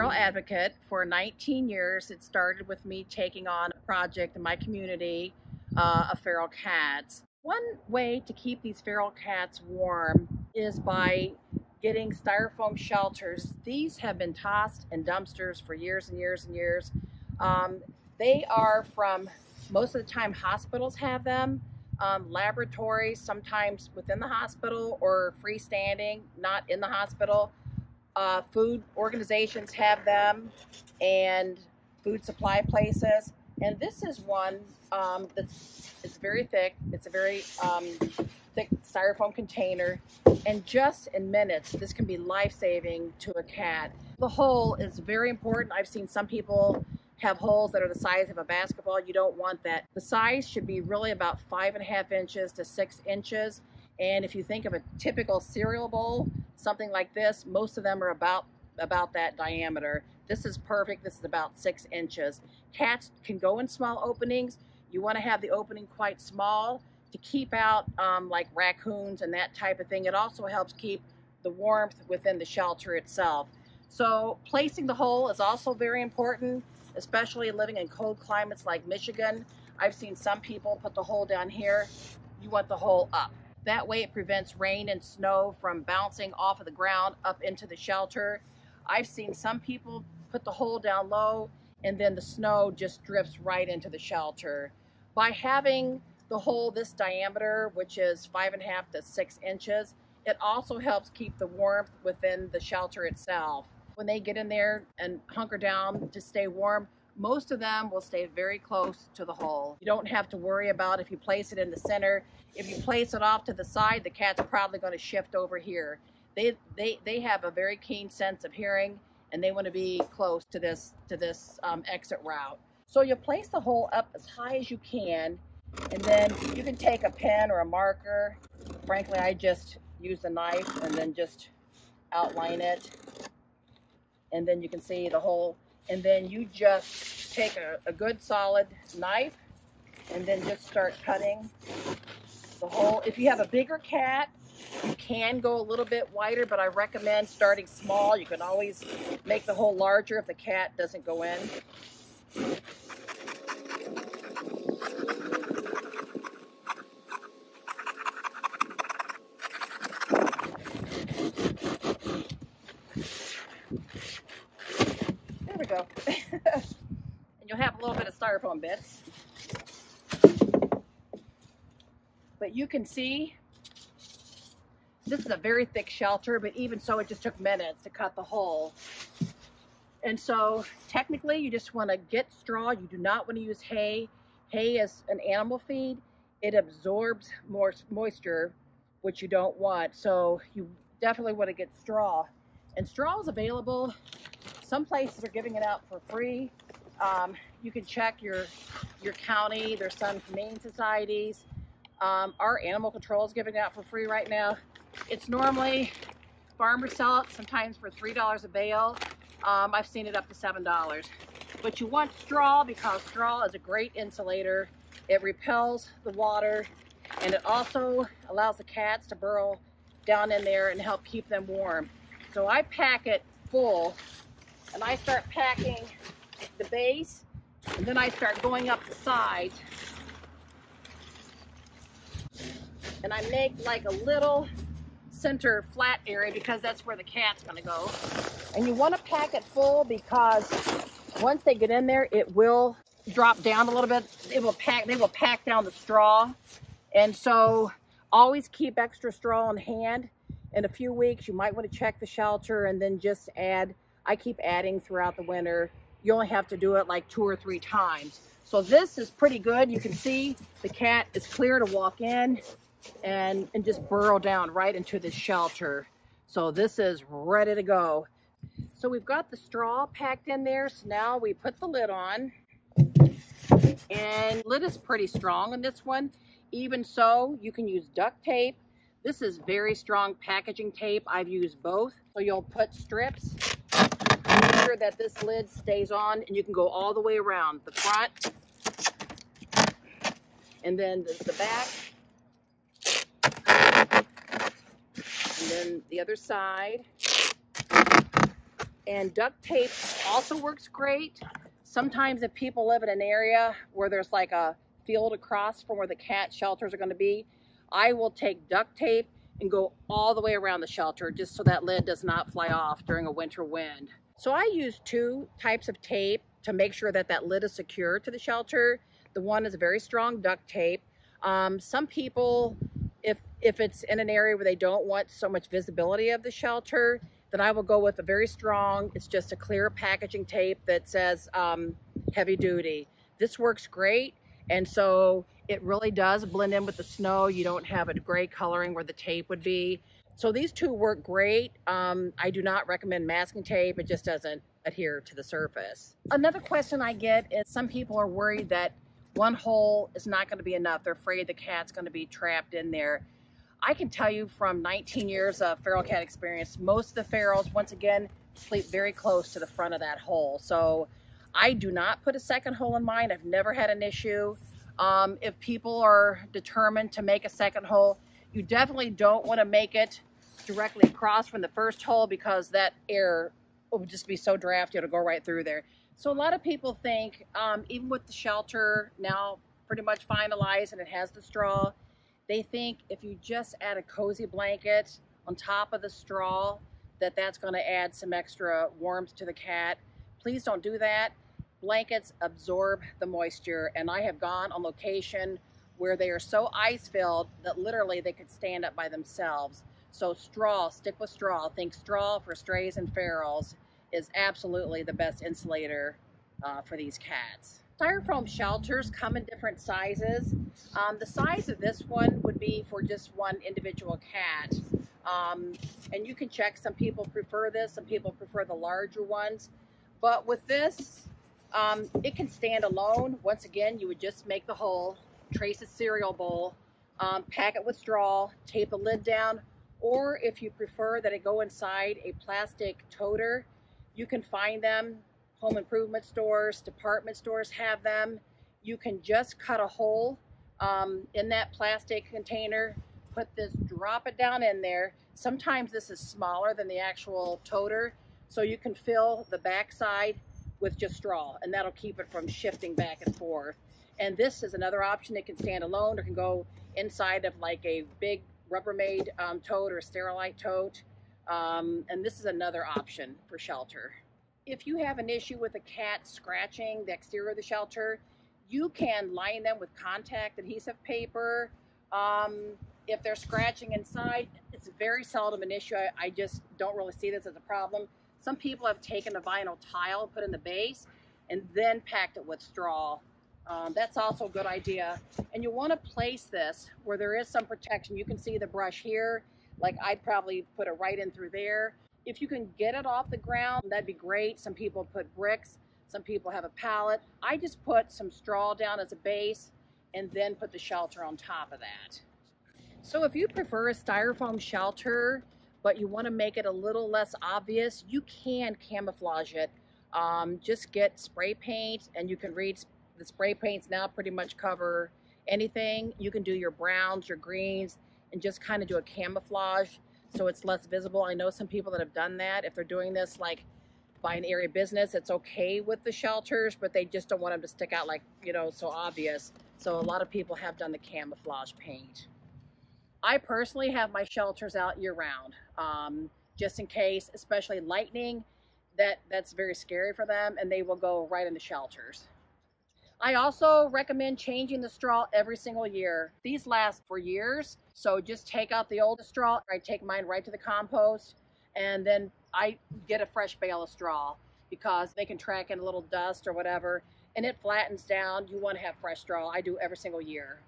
feral advocate for 19 years. It started with me taking on a project in my community of feral cats. One way to keep these feral cats warm is by getting styrofoam shelters. These have been tossed in dumpsters for years and years and years. They are from, most of the time, hospitals have them, laboratories, sometimes within the hospital or freestanding, not in the hospital. Food organizations have them, and food supply places. And this is one it's very thick. It's a very thick styrofoam container, and just in minutes, this can be life-saving to a cat. The hole is very important. I've seen some people have holes that are the size of a basketball. You don't want that. The size should be really about 5.5 inches to 6 inches. And if you think of a typical cereal bowl, something like this, most of them are about that diameter. This is perfect. This is about 6 inches. Cats can go in small openings. You want to have the opening quite small to keep out like raccoons and that type of thing. It also helps keep the warmth within the shelter itself. So placing the hole is also very important, especially living in cold climates like Michigan. I've seen some people put the hole down here. You want the hole up. That way it prevents rain and snow from bouncing off of the ground up into the shelter. I've seen some people put the hole down low and then the snow just drifts right into the shelter. By having the hole this diameter, which is 5.5 to 6 inches, it also helps keep the warmth within the shelter itself. When they get in there and hunker down to stay warm, most of them will stay very close to the hole. You don't have to worry about if you place it in the center. If you place it off to the side, the cat's probably going to shift over here. They have a very keen sense of hearing, and they want to be close to this exit route. So you place the hole up as high as you can, and then you can take a pen or a marker. Frankly, I just use a knife and then just outline it. And then you can see the hole. And then you just take a good solid knife and then just start cutting the hole. If you have a bigger cat, you can go a little bit wider, but I recommend starting small. You can always make the hole larger if the cat doesn't go in. There we go. And you'll have a little bit of styrofoam bits. But you can see this is a very thick shelter, but even so, it just took minutes to cut the hole. And so technically you just want to get straw. You do not want to use hay. Hay is an animal feed. It absorbs more moisture, which you don't want. So you definitely want to get straw. And straw is available. Some places are giving it out for free. You can check your county. There's some humane societies. Our animal control is giving it out for free right now. It's normally, farmers sell it sometimes for $3 a bale. I've seen it up to $7. But you want straw because straw is a great insulator. It repels the water, and it also allows the cats to burrow down in there and help keep them warm. So I pack it full, and I start packing the base, and then I start going up the sides. And I make like a little center flat area because that's where the cat's going to go. And you want to pack it full because once they get in there, it will drop down a little bit. They will pack down the straw. And so always keep extra straw on hand. In a few weeks, you might want to check the shelter and then just add. I keep adding throughout the winter. You only have to do it like 2 or 3 times. So this is pretty good. You can see the cat is clear to walk in and just burrow down right into the shelter. So this is ready to go. So we've got the straw packed in there. So now we put the lid on, and lid is pretty strong on this one. Even so, you can use duct tape. This is very strong packaging tape. I've used both. So you'll put strips, make sure that this lid stays on, and you can go all the way around the front, and then the back, and then the other side. And duct tape also works great. Sometimes if people live in an area where there's like a field across from where the cat shelters are going to be, I will take duct tape and go all the way around the shelter just so that lid does not fly off during a winter wind. So I use two types of tape to make sure that that lid is secure to the shelter. The one is a very strong duct tape. Some people, if it's in an area where they don't want so much visibility of the shelter, then I will go with a very strong, it's just a clear packaging tape that says heavy duty. This works great, and so it really does blend in with the snow. You don't have a gray coloring where the tape would be. So these two work great. I do not recommend masking tape. It just doesn't adhere to the surface. Another question I get is some people are worried that one hole is not going to be enough. They're afraid the cat's going to be trapped in there. I can tell you from 19 years of feral cat experience, most of the ferals, once again, sleep very close to the front of that hole. So I do not put a second hole in mine. I've never had an issue. If people are determined to make a second hole, you definitely don't want to make it directly across from the first hole because that air will just be so drafty, it'll go right through there. So a lot of people think, even with the shelter now pretty much finalized and it has the straw, they think if you just add a cozy blanket on top of the straw, that's going to add some extra warmth to the cat. Please don't do that. Blankets absorb the moisture, and I have gone on location where they are so ice-filled that literally they could stand up by themselves. So straw, stick with straw. Think straw for strays and ferals is absolutely the best insulator for these cats. Styrofoam shelters come in different sizes. The size of this one would be for just one individual cat. And you can check, some people prefer this, some people prefer the larger ones. But with this, it can stand alone. Once again, you would just make the hole, trace a cereal bowl, pack it with straw, tape the lid down, or if you prefer that it go inside a plastic toter, you can find them. Home improvement stores, department stores have them. You can just cut a hole in that plastic container, put this, drop it down in there. Sometimes this is smaller than the actual toter, so you can fill the backside with just straw, and that'll keep it from shifting back and forth. And this is another option. It can stand alone or can go inside of like a big Rubbermaid tote or a Sterilite tote. And this is another option for shelter. If you have an issue with a cat scratching the exterior of the shelter, you can line them with contact adhesive paper. If they're scratching inside, it's very seldom an issue. I just don't really see this as a problem. Some people have taken a vinyl tile, put in the base, and then packed it with straw. That's also a good idea. And you want to place this where there is some protection. You can see the brush here. Like I'd probably put it right in through there. If you can get it off the ground, that'd be great. Some people put bricks, some people have a pallet. I just put some straw down as a base and then put the shelter on top of that. So if you prefer a styrofoam shelter, but you want to make it a little less obvious, you can camouflage it. Just get spray paint, and you can read the spray paints now pretty much cover anything. You can do your browns, your greens, and just kind of do a camouflage so it's less visible. I know some people that have done that. If they're doing this like by an area business, it's okay with the shelters, but they just don't want them to stick out like, you know, so obvious. So a lot of people have done the camouflage paint. I personally have my shelters out year-round, just in case, especially lightning, that's very scary for them, and they will go right into shelters. I also recommend changing the straw every single year. These last for years, so just take out the old straw. I take mine right to the compost, and then I get a fresh bale of straw because they can track in a little dust or whatever, and it flattens down. You want to have fresh straw. I do every single year.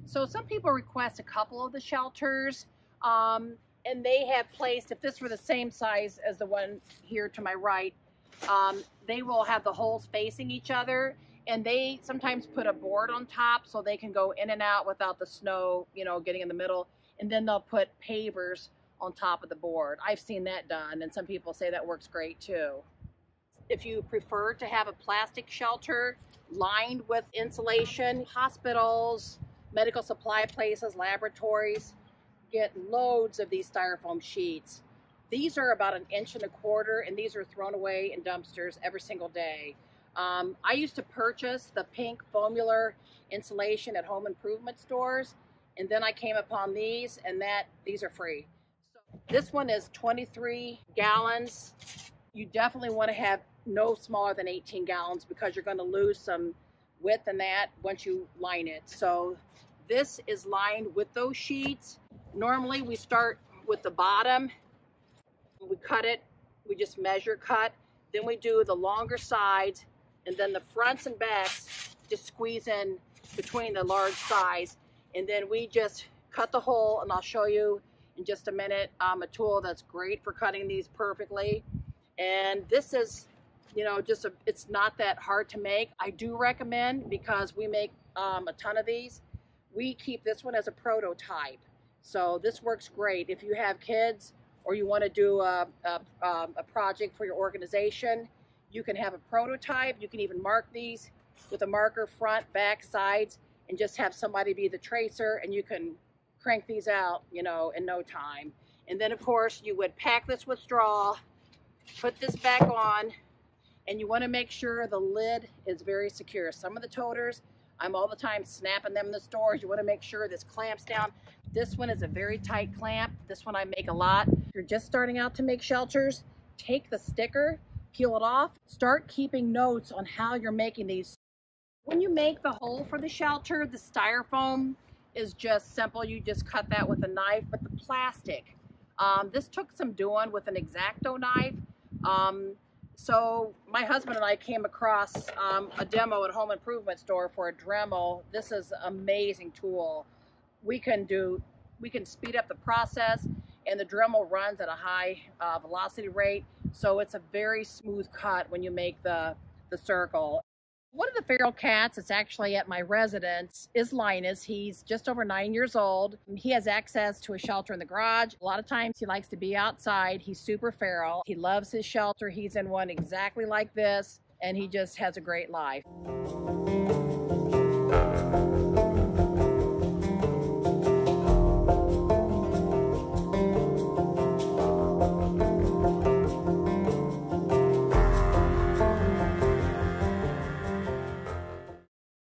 So some people request a couple of the shelters, and they have placed, if this were the same size as the one here to my right, they will have the holes facing each other, and they sometimes put a board on top so they can go in and out without the snow, you know, getting in the middle, and then they'll put pavers on top of the board. I've seen that done, and some people say that works great too. If you prefer to have a plastic shelter lined with insulation, hospitals, medical supply places, laboratories, get loads of these styrofoam sheets. These are about 1.25 inches, and these are thrown away in dumpsters every single day. I used to purchase the pink foamular insulation at home improvement stores, and then I came upon these, and these are free. So this one is 23 gallons. You definitely want to have no smaller than 18 gallons because you're going to lose some width in that once you line it. So this is lined with those sheets. Normally we start with the bottom, we cut it, we just measure cut, then we do the longer sides, and then the fronts and backs just squeeze in between the large sides, and then we just cut the hole, and I'll show you in just a minute a tool that's great for cutting these perfectly. And this is, you know, it's not that hard to make. I do recommend, because we make a ton of these, we keep this one as a prototype. So this works great if you have kids or you want to do a project for your organization. You can have a prototype. You can even mark these with a marker, front, back, sides, and just have somebody be the tracer, and you can crank these out, you know, in no time. And then of course you would pack this with straw, put this back on, and you want to make sure the lid is very secure. Some of the toters, I'm all the time snapping them in the stores. You want to make sure this clamps down. This one is a very tight clamp. This one I make a lot. If you're just starting out to make shelters, take the sticker, peel it off, start keeping notes on how you're making these. When you make the hole for the shelter, the styrofoam is just simple. You just cut that with a knife, but the plastic, this took some doing with an X-Acto knife. So my husband and I came across a demo at Home Improvement Store for a DREMEL. This is an amazing tool. We can speed up the process, and the DREMEL runs at a high velocity rate, so it's a very smooth cut when you make the circle. One of the feral cats that's actually at my residence is Linus. He's just over 9 years old. He has access to a shelter in the garage. A lot of times he likes to be outside. He's super feral. He loves his shelter. He's in one exactly like this, and he just has a great life.